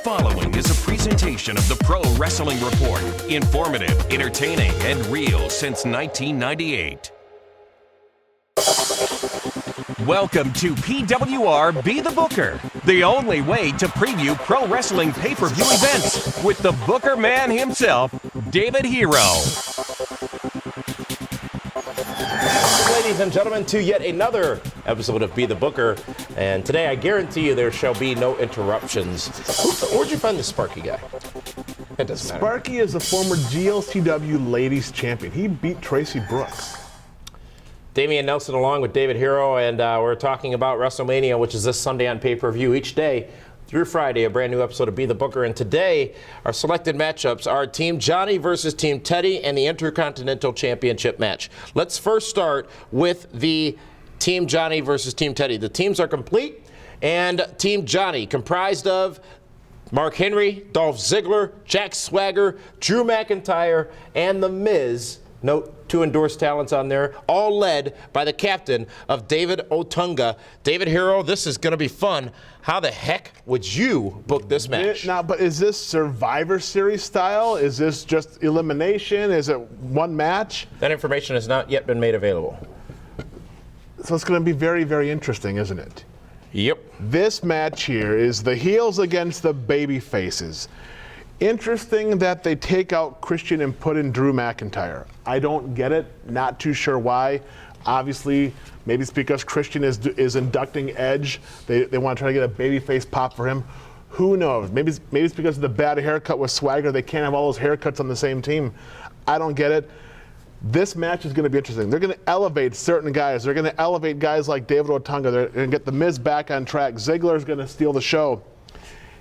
following is a presentation of the Pro Wrestling Report. Informative, entertaining, and real since 1998. Welcome to PWR Be the Booker, the only way to preview pro wrestling pay-per-view events with the Booker man himself, David Hero. Ladies and gentlemen, to yet another episode of Be the Booker, and today I guarantee you there shall be no interruptions. Where'd you find the Sparky guy? It doesn't matter. Sparky is a former GLCW Ladies Champion. He beat Tracy Brooks. Damian Nelson along with David Hero, and we're talking about Wrestlemania, which is this Sunday on pay-per-view. Each day through Friday, a brand new episode of Be the Booker, and today our selected matchups are Team Johnny versus Team Teddy and the Intercontinental Championship match. Let's first start with the Team Johnny versus Team Teddy. The teams are complete, and Team Johnny comprised of Mark Henry, Dolph Ziggler, Jack Swagger, Drew McIntyre, and The Miz. Note, 2 endorsed talents on there, all led by the captain of David Otunga. David Hero, this is going to be fun. How the heck would you book this match? Now, but is this Survivor Series style? Is this just elimination? Is it one match? That information has not yet been made available. So it's going to be very, very interesting, isn't it? Yep. This match here is the heels against the baby faces. Interesting that they take out Christian and put in Drew McIntyre. I don't get it. Not too sure why. Obviously, maybe it's because Christian is inducting Edge. They want to try to get a babyface pop for him. Who knows? Maybe it's because of the bad haircut with Swagger. They can't have all those haircuts on the same team. I don't get it. This match is going to be interesting. They're going to elevate certain guys. They're going to elevate guys like David Otunga. They're going to get The Miz back on track. Ziggler's going to steal the show.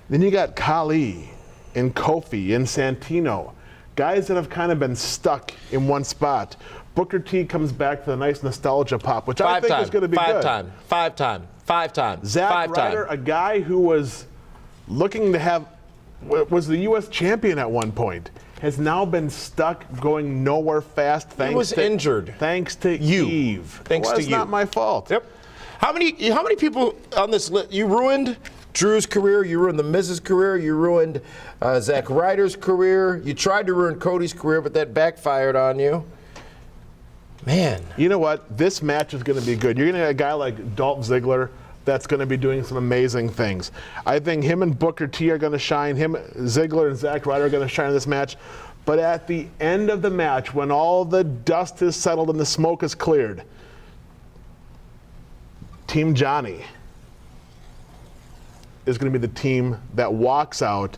Then you got Khali and Kofi and Santino, guys that have kind of been stuck in one spot. Booker T comes back for the nice nostalgia pop, which I think is going to be good. Five time. Zack Ryder, a guy who was looking to have, was the U.S. champion at one point, has now been stuck going nowhere fast. He was injured. Thanks to you. Eve. Thanks to you. It's not my fault. Yep. How many people on this list? You ruined Drew's career, you ruined The Miz's career, you ruined Zack Ryder's career, you tried to ruin Cody's career, but that backfired on you. Man. You know what? This match is going to be good. You're going to get a guy like Dolph Ziggler that's going to be doing some amazing things. I think him and Booker T are going to shine. Ziggler and Zack Ryder are going to shine in this match. But at the end of the match, when all the dust is settled and the smoke is cleared, Team Johnny is going to be the team that walks out.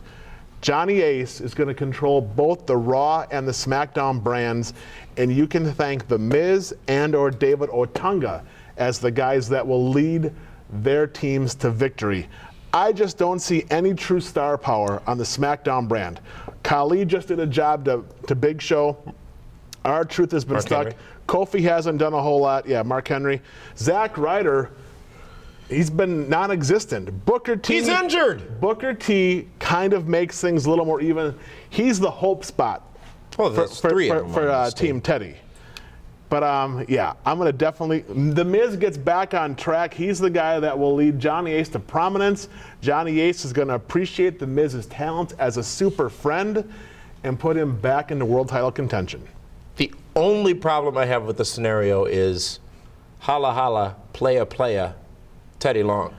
Johnny Ace is going to control both the Raw and the SmackDown brands, and you can thank The Miz and or David Otunga as the guys that will lead their teams to victory. I just don't see any true star power on the SmackDown brand. Khali just did a job to Big Show. R-Truth has been Mark stuck. Henry. Kofi hasn't done a whole lot. Yeah, Mark Henry. Zack Ryder, he's been non-existent. Booker T. He's injured. Booker T kind of makes things a little more even. He's the hope spot for Team Teddy. But yeah, I'm going to definitely. The Miz gets back on track. He's the guy that will lead Johnny Ace to prominence. Johnny Ace is going to appreciate The Miz's talent as a super friend and put him back into world title contention. The only problem I have with the scenario is holla holla, playa, Teddy Long.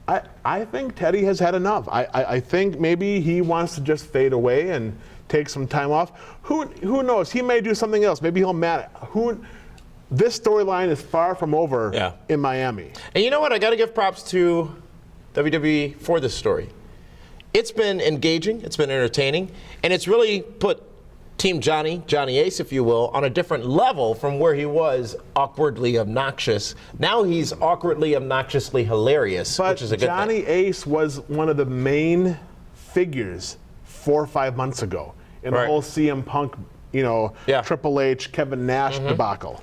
I think Teddy has had enough. I think maybe he wants to just fade away and take some time off. Who knows? He may do something else. Maybe he'll This storyline is far from over in Miami. And you know what? I got to give props to WWE for this story. It's been engaging, it's been entertaining, and it's really put Team Johnny Ace, if you will, on a different level from where he was awkwardly obnoxious. Now he's awkwardly obnoxiously hilarious, which is a good thing. Johnny Ace was one of the main figures 4 or 5 months ago in the whole CM Punk, Triple H, Kevin Nash debacle.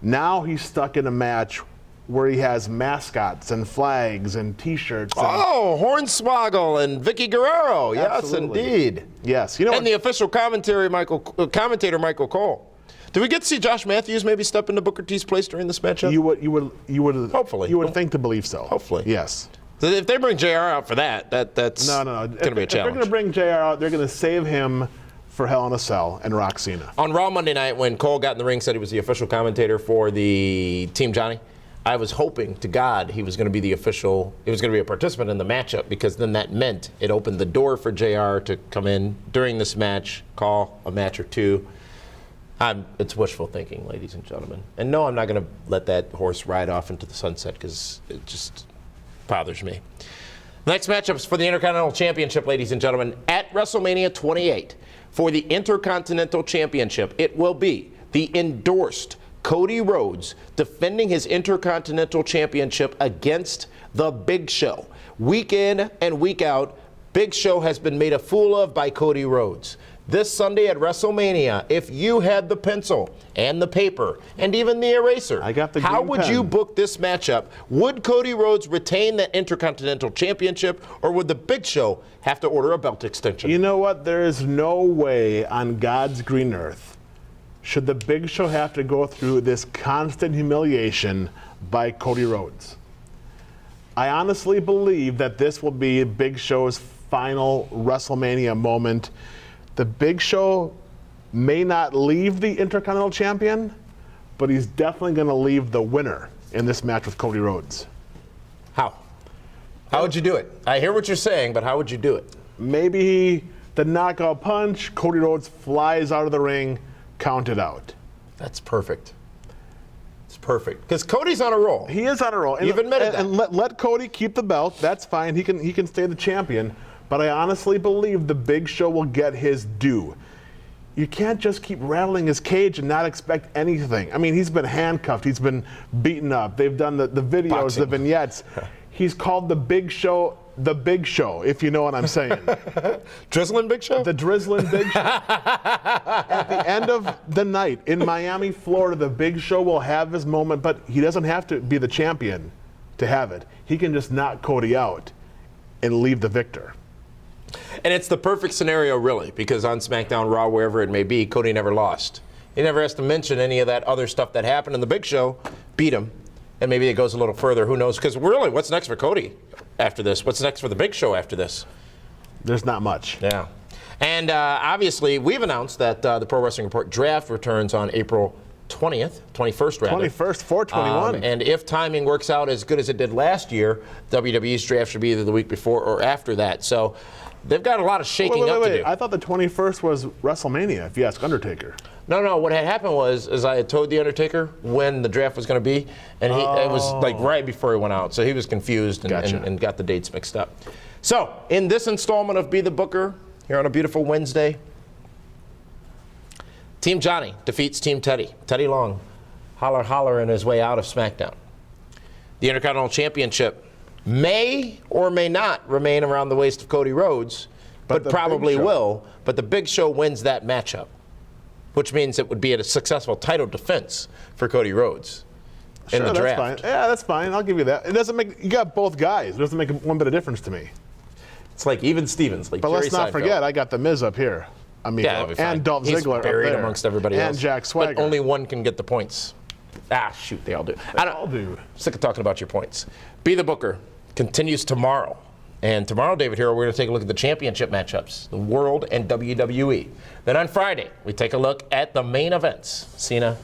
Now he's stuck in a match where he has mascots and flags and T-shirts. Hornswoggle and Vicky Guerrero. Absolutely. Yes, indeed. Yes, and the official commentator Michael Cole. Do we get to see Josh Matthews maybe step into Booker T's place during this matchup? You would Hopefully. You would think to believe so. Hopefully. Yes. So if they bring JR out for that's No. going to be a If they're challenge. going to bring JR out, they're going to save him for Hell in a Cell and Rock Cena. On Raw Monday night, when Cole got in the ring, said he was the official commentator for the Team Johnny, I was hoping to God he was going to be he was going to be a participant in the matchup, because then that meant it opened the door for JR to come in during this match, call a match or two. It's wishful thinking, ladies and gentlemen. And no, I'm not going to let that horse ride off into the sunset, because it just bothers me. The next matchup is for the Intercontinental Championship, ladies and gentlemen, at WrestleMania 28. For the Intercontinental Championship, it will be the endorsed Cody Rhodes defending his Intercontinental Championship against the Big Show. Week in and week out, Big Show has been made a fool of by Cody Rhodes. This Sunday at WrestleMania, if you had the pencil and the paper and even the eraser, I got the how green would pen. you book this matchup? Would Cody Rhodes retain that Intercontinental Championship, or would the Big Show have to order a belt extension? You know what? There is no way on God's green earth should the Big Show have to go through this constant humiliation by Cody Rhodes. I honestly believe that this will be Big Show's final WrestleMania moment. The Big Show may not leave the Intercontinental Champion, but he's definitely going to leave the winner in this match with Cody Rhodes. How? How would you do it? I hear what you're saying, but how would you do it? Maybe the knockout punch, Cody Rhodes flies out of the ring, counted out. That's perfect. It's perfect. Because Cody's on a roll. He is on a roll. You've admitted that. And let Cody keep the belt. That's fine. He can stay the champion. But I honestly believe the Big Show will get his due. You can't just keep rattling his cage and not expect anything. I mean, he's been handcuffed. He's been beaten up. They've done the videos, Boxing. the vignettes. He's called the Big Show, if you know what I'm saying. Drizzling Big Show? The Drizzling Big Show. At the end of the night in Miami, Florida, the Big Show will have his moment, but he doesn't have to be the champion to have it. He can just knock Cody out and leave the victor. And it's the perfect scenario, really, because on SmackDown, Raw, wherever it may be, Cody never lost. He never has to mention any of that other stuff that happened, and the Big Show beat him. And maybe it goes a little further. Who knows? Because really, what's next for Cody after this? What's next for the Big Show after this? There's not much. Yeah. And obviously, we've announced that the Pro Wrestling Report draft returns on April 21st rather. 21st, 4/21. And if timing works out as good as it did last year, WWE's draft should be either the week before or after that. So they've got a lot of shaking up to do. I thought the 21st was WrestleMania, if you ask Undertaker. No. What had happened was, as I had told the Undertaker when the draft was going to be, and it was like right before he went out, so he was confused and, Gotcha. and got the dates mixed up. So in this installment of Be the Booker, here on a beautiful Wednesday, Team Johnny defeats Team Teddy. Teddy Long, hollering his way out of SmackDown. The Intercontinental Championship may or may not remain around the waist of Cody Rhodes, but the probably Big Show. will. But the Big Show wins that matchup, which means it would be a successful title defense for Cody Rhodes in the Sure, draft. that's fine. Yeah, that's fine. I'll give you that. It doesn't make you got both guys. It doesn't make one bit of difference to me. It's like even Stevens, like But Jerry let's not Seinfeld. forget, I got the Miz up here, amigo, Yeah, that'd be fine. and Dolph He's Ziggler buried up there, amongst everybody else. and Jack Swagger. But only one can get the points. Shoot, they all do. They all do. Sick of talking about your points. Be the Booker continues tomorrow. And tomorrow, David Hero, we're going to take a look at the championship matchups, the World and WWE. Then on Friday, we take a look at the main events, Cena,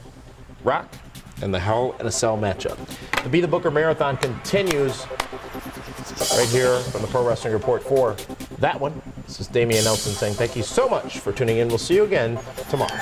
Rock, and the Hell in a Cell matchup. The Be the Booker Marathon continues right here from the Pro Wrestling Report for that one. This is Damian Nelson saying thank you so much for tuning in. We'll see you again tomorrow.